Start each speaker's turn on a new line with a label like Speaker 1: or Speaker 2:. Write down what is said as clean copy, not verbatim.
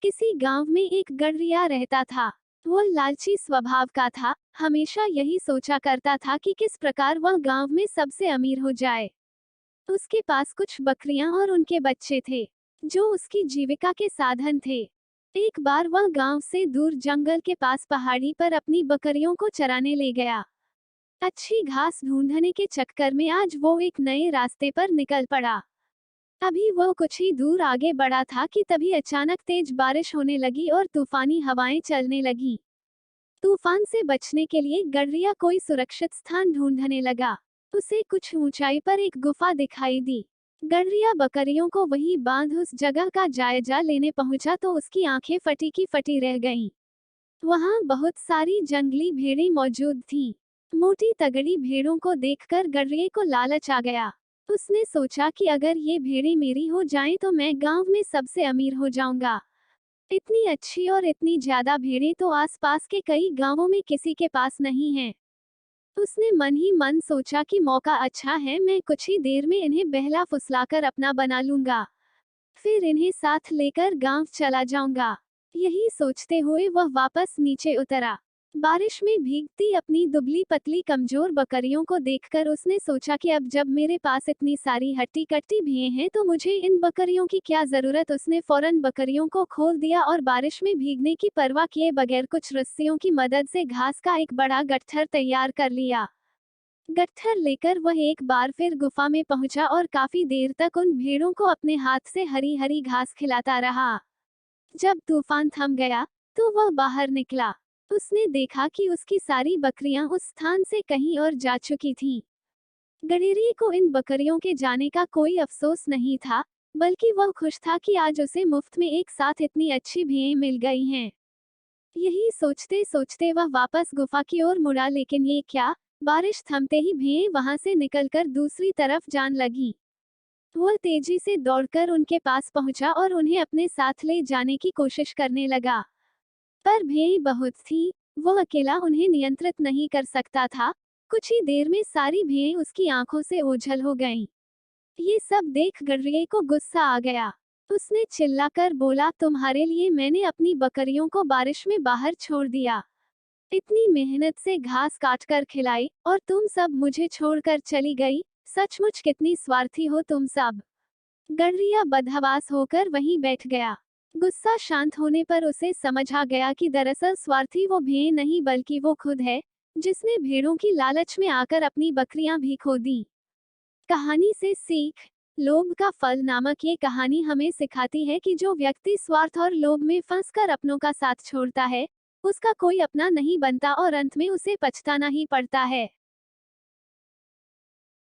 Speaker 1: किसी गांव में एक गडरिया रहता था। वह लालची स्वभाव का था, हमेशा यही सोचा करता था कि किस प्रकार वह गांव में सबसे अमीर हो जाए। उसके पास कुछ बकरियां और उनके बच्चे थे, जो उसकी जीविका के साधन थे। एक बार वह गांव से दूर जंगल के पास पहाड़ी पर अपनी बकरियों को चराने ले गया। अच्छी घास ढूंढने के चक्कर में आज वो एक नए रास्ते पर निकल पड़ा। अभी वो कुछ ही दूर आगे बढ़ा था कि तभी अचानक तेज बारिश होने लगी और तूफानी हवाएं चलने लगी। तूफान से बचने के लिए गडरिया कोई सुरक्षित स्थान ढूंढने लगा। उसे कुछ ऊंचाई पर एक गुफा दिखाई दी। गडरिया बकरियों को वहीं बांध उस जगह का जायजा लेने पहुंचा तो उसकी आंखें फटी की फटी रह गईं। वहां बहुत सारी जंगली भेड़ें मौजूद थीं। मोटी तगड़ी भेड़ों को देखकर गडरिये को लालच आ गया। उसने सोचा कि अगर ये भेड़ें मेरी हो जाएं तो मैं गांव में सबसे अमीर हो जाऊंगा। इतनी अच्छी और इतनी ज्यादा भेड़ें तो आसपास के कई गांवों में किसी के पास नहीं हैं। उसने मन ही मन सोचा कि मौका अच्छा है, मैं कुछ ही देर में इन्हें बहला फुसलाकर अपना बना लूंगा। फिर इन्हें साथ लेकर गांव चला जाऊंगा। यही सोचते हुए वह वापस नीचे उतरा। बारिश में भीगती अपनी दुबली पतली कमजोर बकरियों को देखकर उसने सोचा कि अब जब मेरे पास इतनी सारी हट्टी कट्टी भेड़ें हैं तो मुझे इन बकरियों की क्या जरूरत। उसने फौरन बकरियों को खोल दिया और बारिश में भीगने की परवाह किए बगैर कुछ रस्सियों की मदद से घास का एक बड़ा गट्ठर तैयार कर लिया। गट्ठर लेकर वह एक बार फिर गुफा में पहुंचा और काफी देर तक उन भेड़ों को अपने हाथ से हरी हरी घास खिलाता रहा। जब तूफान थम गया तो वह बाहर निकला। उसने देखा कि उसकी सारी बकरियां उस स्थान से कहीं और जा चुकी थीं। गडरिये को इन बकरियों के जाने का कोई अफसोस नहीं था, बल्कि वह खुश था कि आज उसे मुफ्त में एक साथ इतनी अच्छी भेड़ें मिल गई हैं। यही सोचते सोचते वह वापस गुफा की ओर मुड़ा, लेकिन ये क्या, बारिश थमते ही भेड़ें वहां से निकलकर दूसरी तरफ जान लगी। वह तेजी से दौड़कर उनके पास पहुंचा और उन्हें अपने साथ ले जाने की कोशिश करने लगा। पर भेड़ें बहुत थीं, वह अकेला उन्हें नियंत्रित नहीं कर सकता था। कुछ ही देर में सारी भेड़ें उसकी आंखों से ओझल हो गईं। ये सब देख गडरिये को गुस्सा आ गया। उसने चिल्लाकर बोला, तुम्हारे लिए मैंने अपनी बकरियों को बारिश में बाहर छोड़ दिया, इतनी मेहनत से घास काटकर खिलाई, और तुम सब मुझे छोड़कर चली गई। सचमुच कितनी स्वार्थी हो तुम सब। गडरिया बदहवास होकर वहीं बैठ गया। गुस्सा शांत होने पर उसे समझ आ गया कि दरअसल स्वार्थी वो भेड़ नहीं बल्कि वो खुद है, जिसने भेड़ों की लालच में आकर अपनी बकरियां भी खो दी। कहानी से सीख। लोभ का फल नामक ये कहानी हमें सिखाती है कि जो व्यक्ति स्वार्थ और लोभ में फंसकर अपनों का साथ छोड़ता है, उसका कोई अपना नहीं बनता और अंत में उसे पछताना ही पड़ता है।